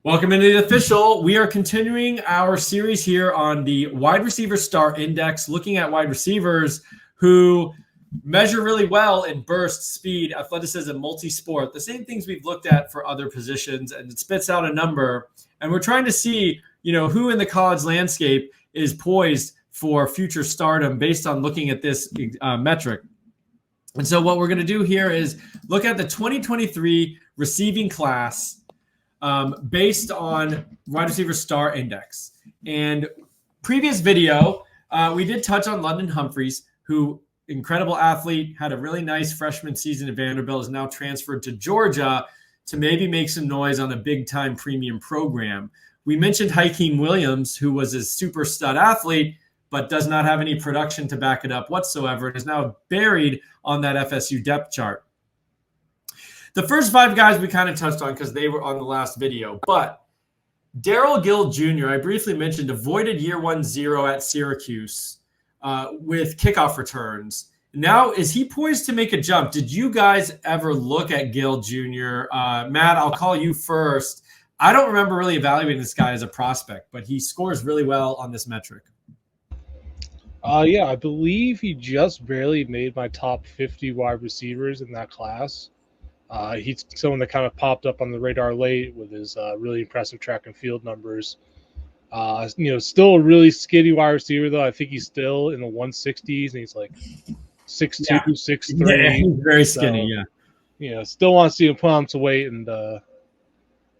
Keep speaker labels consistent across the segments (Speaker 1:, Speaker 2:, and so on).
Speaker 1: Welcome into the official. We are continuing our series here on the wide receiver star index, looking at wide receivers who measure really well in burst, speed, athleticism, multi-sport, the same things we've looked at for other positions, and it spits out a number. And we're trying to see, who in the college landscape is poised for future stardom based on looking at this metric. And so what we're going to do here is look at the 2023 receiving class based on wide receiver star index. And previous video, we did touch on London Humphreys, who incredible athlete, had a really nice freshman season at Vanderbilt, is now transferred to Georgia to maybe make some noise on a big-time premium program. We mentioned Hakeem Williams, who was a super stud athlete, but does not have any production to back it up whatsoever, and is now buried on that FSU depth chart. The first five guys we kind of touched on because they were on the last video, but Darrell Gill Jr., I briefly mentioned, avoided year 1-0 at Syracuse with kickoff returns. Now, is he poised to make a jump? Did you guys ever look at Gill Jr.? Matt, I'll call you first. I don't remember really evaluating this guy as a prospect, but he scores really well on this metric.
Speaker 2: Yeah, I believe he just barely made my top 50 wide receivers in that class. He's someone that kind of popped up on the radar late with his really impressive track and field numbers. Still a really skinny wide receiver, though. I think he's still in the 160s, and he's like 6'2",
Speaker 1: Yeah.
Speaker 2: 6'3".
Speaker 1: Yeah, he's very skinny,
Speaker 2: so, still want to see him put on some weight and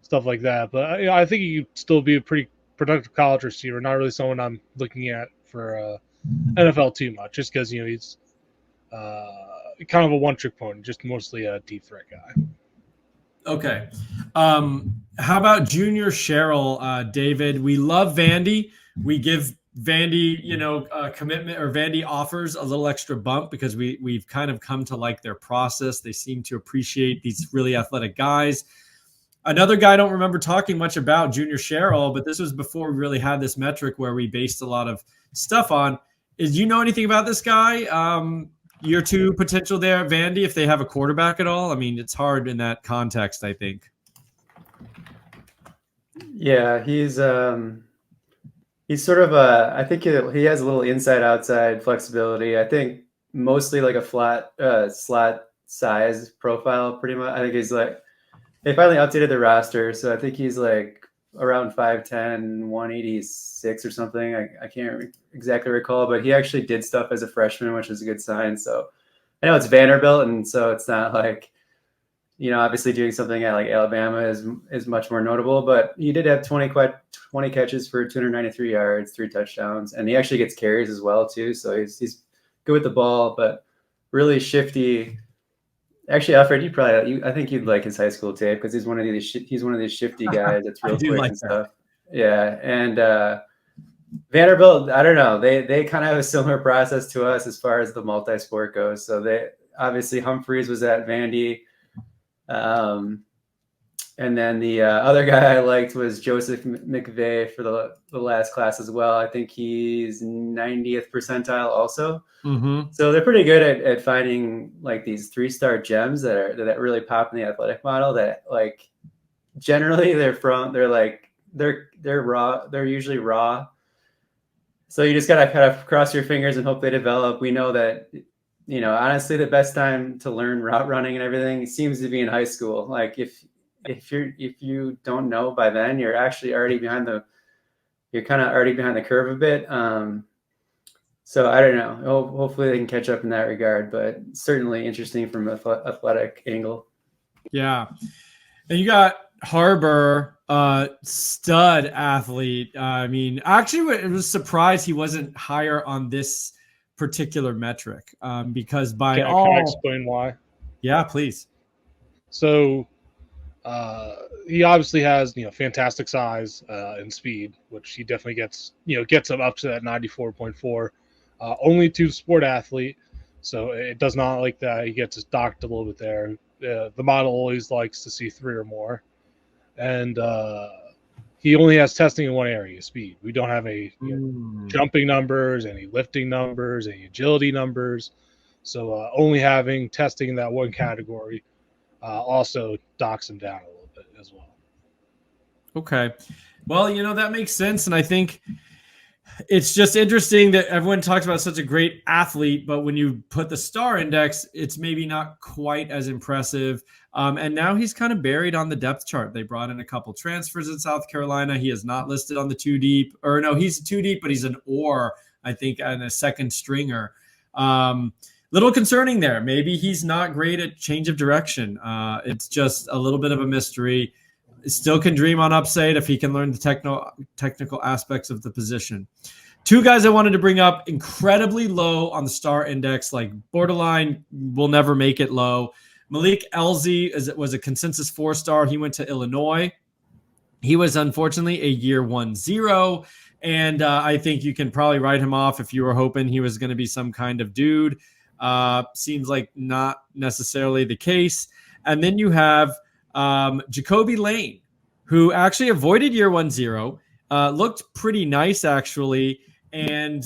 Speaker 2: stuff like that. But I think he could still be a pretty productive college receiver. Not really someone I'm looking at for NFL too much, just because he's kind of a one-trick pony, just mostly a deep threat guy.
Speaker 1: Okay. How about Junior Sherrill, David? We love Vandy. We give Vandy, commitment, or Vandy offers a little extra bump because we've kind of come to like their process. They seem to appreciate these really athletic guys. Another guy I don't remember talking much about, Junior Sherrill, but this was before we really had this metric where we based a lot of stuff on. Do you know anything about this guy? Year two potential there at Vandy if they have a quarterback at all? I mean, it's hard in that context, I think.
Speaker 3: Yeah, he's sort of I think he has a little inside-outside flexibility. I think mostly like a flat slot size profile, pretty much. I think he's like, they finally updated the roster, so I think he's like around 5'10", 186 or something. I can't exactly recall, but he actually did stuff as a freshman, which is a good sign. So I know it's Vanderbilt, and so it's not like, obviously doing something at like Alabama is much more notable, but he did have 20 catches for 293 yards, 3 touchdowns, and he actually gets carries as well too. So he's good with the ball, but really shifty. Actually, Alfred, I think you'd like his high school tape because he's one of these shifty guys that's real quick and stuff. Yeah, and Vanderbilt, I don't know, they kind of have a similar process to us as far as the multi-sport goes. So they obviously Humphreys was at Vandy, and then the other guy I liked was Joseph McVay for the last class as well. I think he's 90th percentile also.
Speaker 1: Mm-hmm.
Speaker 3: So they're pretty good at finding like these 3-star gems that really pop in the athletic model. That like generally they're raw. They're usually raw. So you just gotta kind of cross your fingers and hope they develop. We know that honestly the best time to learn route running and everything seems to be in high school. Like if you don't know by then, you're actually already behind the curve a bit. So I don't know. Hopefully they can catch up in that regard, but certainly interesting from an athletic angle.
Speaker 1: Yeah. And you got Harbor, stud athlete. I mean, actually, it was surprised he wasn't higher on this particular metric because can I
Speaker 2: explain why?
Speaker 1: Yeah, please.
Speaker 2: So he obviously has fantastic size and speed, which he definitely gets him up to that 94.4. Only 2 sport athlete, so it does not like that. He gets docked a little bit there. The model always likes to see 3 or more, and he only has testing in one area, speed. We don't have any jumping numbers, any lifting numbers, any agility numbers. So only having testing in that one category also docks him down a little bit as well.
Speaker 1: Okay. Well, that makes sense. And I think it's just interesting that everyone talks about such a great athlete, but when you put the star index, it's maybe not quite as impressive. And now he's kind of buried on the depth chart. They brought in a couple transfers in South Carolina. He is not listed on the two deep, or no, he's two deep, but he's an or, I think, and a second stringer. Little concerning there. Maybe he's not great at change of direction. It's just a little bit of a mystery. Still can dream on upside if he can learn the technical aspects of the position. Two guys I wanted to bring up, incredibly low on the star index, like borderline will never make it low. Malik Elzy was a consensus 4-star. He went to Illinois. He was unfortunately a year 1-0. And I think you can probably write him off if you were hoping he was going to be some kind of dude. Seems like not necessarily the case. And then you have Jacoby Lane, who actually avoided year 1-0, looked pretty nice actually, and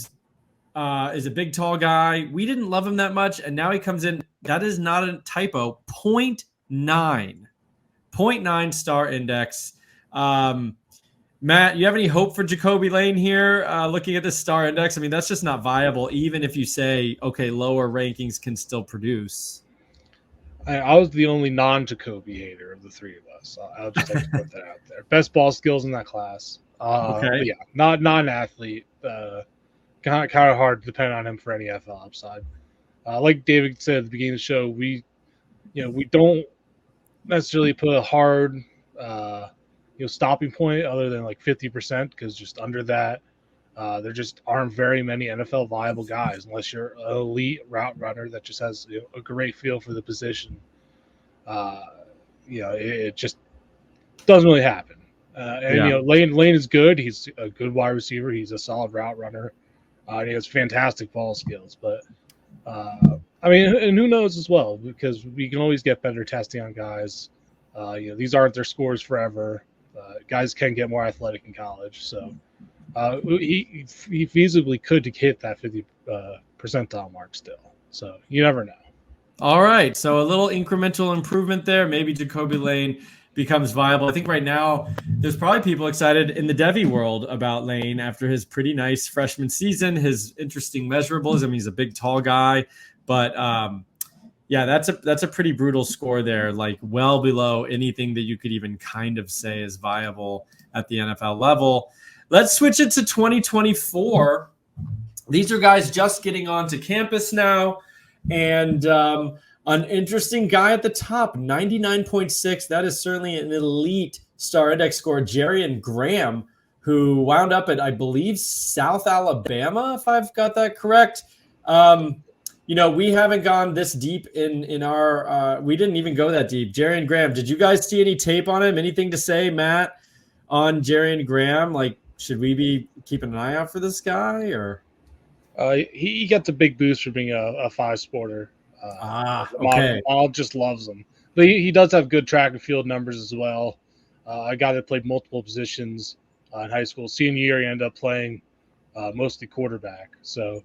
Speaker 1: is a big tall guy. We didn't love him that much, and now he comes in. That is not a typo. 0.9 star index. Matt, you have any hope for Jacoby Lane here? Looking at this star index, I mean, that's just not viable, even if you say, okay, lower rankings can still produce.
Speaker 2: I was the only non-Jacoby hater of the three of us. So I'll just like to put that out there. Best ball skills in that class.
Speaker 1: Okay.
Speaker 2: But yeah, not an athlete. Kind of hard to depend on him for any NFL upside. Like David said at the beginning of the show, we don't necessarily put a hard stopping point other than like 50%, because just under that, there just aren't very many NFL viable guys unless you're an elite route runner that just has a great feel for the position. It just doesn't really happen. Lane is good. He's a good wide receiver. He's a solid route runner. He has fantastic ball skills. But and who knows as well, because we can always get better testing on guys. These aren't their scores forever. Guys can get more athletic in college, so. He feasibly could hit that 50 percentile mark still. So you never know.
Speaker 1: All right. So a little incremental improvement there. Maybe Jacoby Lane becomes viable. I think right now there's probably people excited in the Devy world about Lane after his pretty nice freshman season, his interesting measurables. I mean, he's a big, tall guy, but that's a pretty brutal score there, like well below anything that you could even kind of say is viable at the NFL level. Let's switch it to 2024. These are guys just getting onto campus now. And an interesting guy at the top, 99.6. That is certainly an elite star index score. Jerian Graham, who wound up at, I believe, South Alabama, if I've got that correct. We haven't gone this deep in our we didn't even go that deep. Jerian Graham, did you guys see any tape on him? Anything to say, Matt, on Jerian Graham? Like, should we be keeping an eye out for this guy, or?
Speaker 2: He gets a big boost for being a 5-sporter.
Speaker 1: Okay.
Speaker 2: Model just loves him. But he does have good track and field numbers as well. A guy that played multiple positions in high school. Senior year, he ended up playing mostly quarterback. So,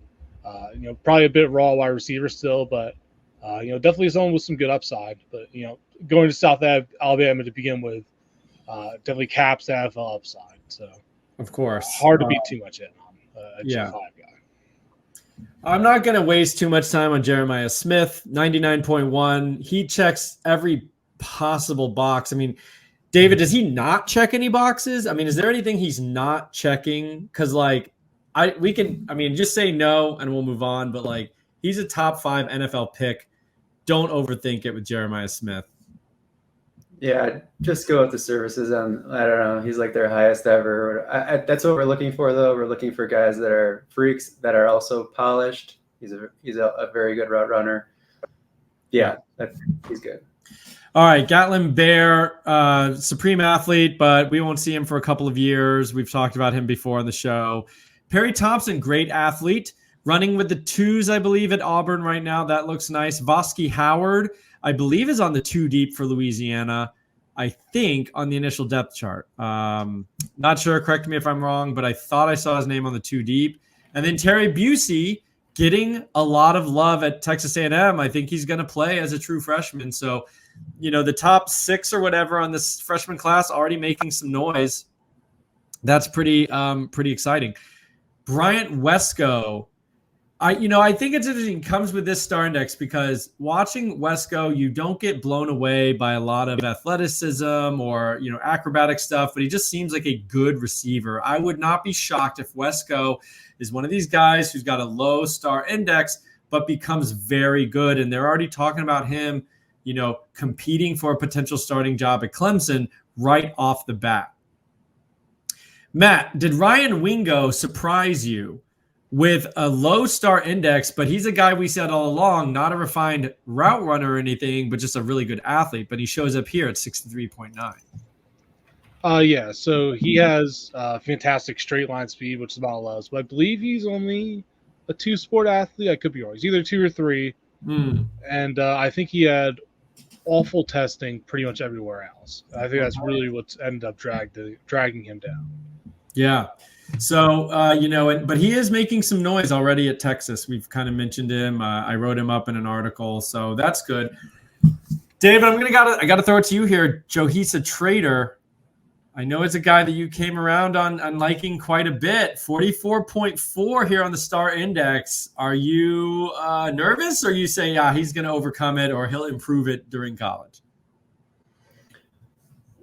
Speaker 2: probably a bit raw wide receiver still, but, definitely someone with some good upside. But, going to South Alabama to begin with definitely caps the NFL upside. So,
Speaker 1: of course,
Speaker 2: hard to beat too much in on a G5 guy.
Speaker 1: I'm not going to waste too much time on Jeremiah Smith, 99.1. He checks every possible box. I mean, David, does he not check any boxes? I mean, is there anything he's not checking? Because, just say no and we'll move on. But, he's a top 5 NFL pick. Don't overthink it with Jeremiah Smith.
Speaker 3: Yeah, just go with the services on, I don't know, he's like their highest ever. That's what we're looking for, though. We're looking for guys that are freaks that are also polished. He's a very good route runner. Yeah, he's good.
Speaker 1: All right, Gatlin Bear, supreme athlete, but we won't see him for a couple of years. We've talked about him before on the show. Perry Thompson, great athlete, running with the 2s, I believe, at Auburn right now. That looks nice. Vosky Howard, I believe, is on the 2 deep for Louisiana, I think, on the initial depth chart. Not sure. Correct me if I'm wrong, but I thought I saw his name on the 2 deep. And then Terry Busey getting a lot of love at Texas A&M. I think he's going to play as a true freshman. So the top 6 or whatever on this freshman class already making some noise. That's pretty exciting. Bryant Wesco. I think it's interesting. It comes with this star index because watching Wesco, you don't get blown away by a lot of athleticism or, acrobatic stuff, but he just seems like a good receiver. I would not be shocked if Wesco is one of these guys who's got a low star index, but becomes very good. And they're already talking about him, competing for a potential starting job at Clemson right off the bat. Matt, did Ryan Wingo surprise you with a low star index, but he's a guy we said all along, not a refined route runner or anything, but just a really good athlete. But he shows up here at 63.9.
Speaker 2: Yeah, so he has fantastic straight line speed, which is about less. But I believe he's only a 2-sport athlete. I could be wrong. He's either 2 or 3. And I think he had awful testing pretty much everywhere else. I think that's really what's ended up dragging him down.
Speaker 1: Yeah. So, but he is making some noise already at Texas. We've kind of mentioned him. I wrote him up in an article, so that's good. David, I got to throw it to you here. Johisa Trader. I know it's a guy that you came around on liking quite a bit. 44.4 here on the star index. Are you nervous, or you say, he's going to overcome it or he'll improve it during college?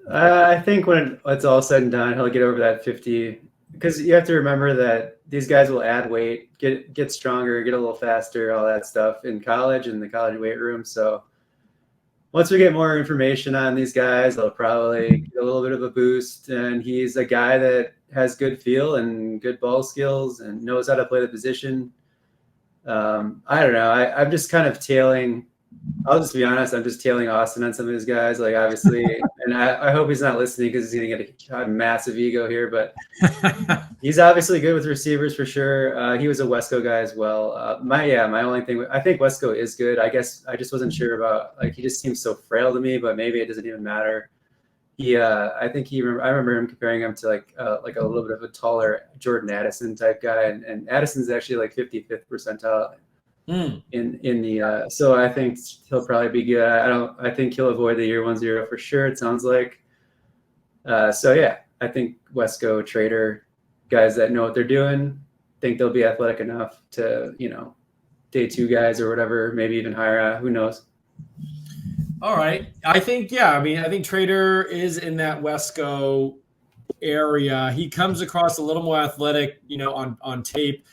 Speaker 3: I think when it's all said and done, he'll get over that 50. Because you have to remember that these guys will add weight, get stronger, get a little faster, all that stuff in college and the college weight room. So once we get more information on these guys, they'll probably get a little bit of a boost. And he's a guy that has good feel and good ball skills and knows how to play the position. I don't know. I'm just kind of tailing. I'll just be honest. I'm just tailing Austin on some of these guys. Like, obviously, and I hope he's not listening because he's going to get a massive ego here. But he's obviously good with receivers for sure. He was a Wesco guy as well. My only thing, I think Wesco is good. I guess I just wasn't sure about, he just seems so frail to me. But maybe it doesn't even matter. I remember him comparing him to like a little bit of a taller Jordan Addison type guy, and Addison's actually like 55th percentile. In the so I think he'll probably be good. I think he'll avoid the year 1-0 for sure. It sounds like. So yeah, I think Wesco, Trader, guys that know what they're doing, think they'll be athletic enough to day 2 guys or whatever, maybe even higher. Who knows?
Speaker 1: All right, I think I think Trader is in that Wesco area. He comes across a little more athletic, on tape.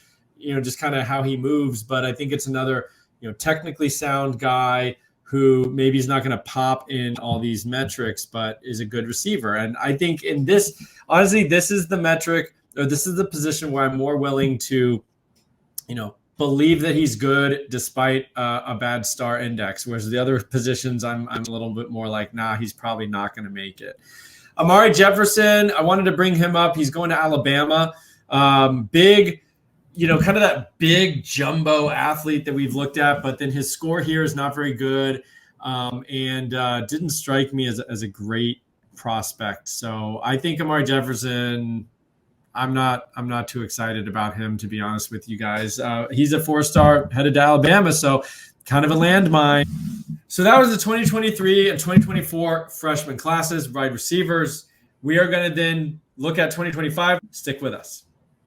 Speaker 1: Just kind of how he moves. But I think it's another, technically sound guy who maybe is not going to pop in all these metrics, but is a good receiver. And I think in this, honestly, this is the metric, or this is the position where I'm more willing to, believe that he's good despite a bad star index. Whereas the other positions, I'm a little bit more like, he's probably not going to make it. Amari Jefferson, I wanted to bring him up. He's going to Alabama. Big, kind of that big jumbo athlete that we've looked at, but then his score here is not very good, and didn't strike me as a great prospect. So I think Amari Jefferson, I'm not too excited about him, to be honest with you guys. He's a 4-star headed to Alabama, so kind of a landmine. So that was the 2023 and 2024 freshman classes, wide receivers. We are going to then look at 2025. Stick with us.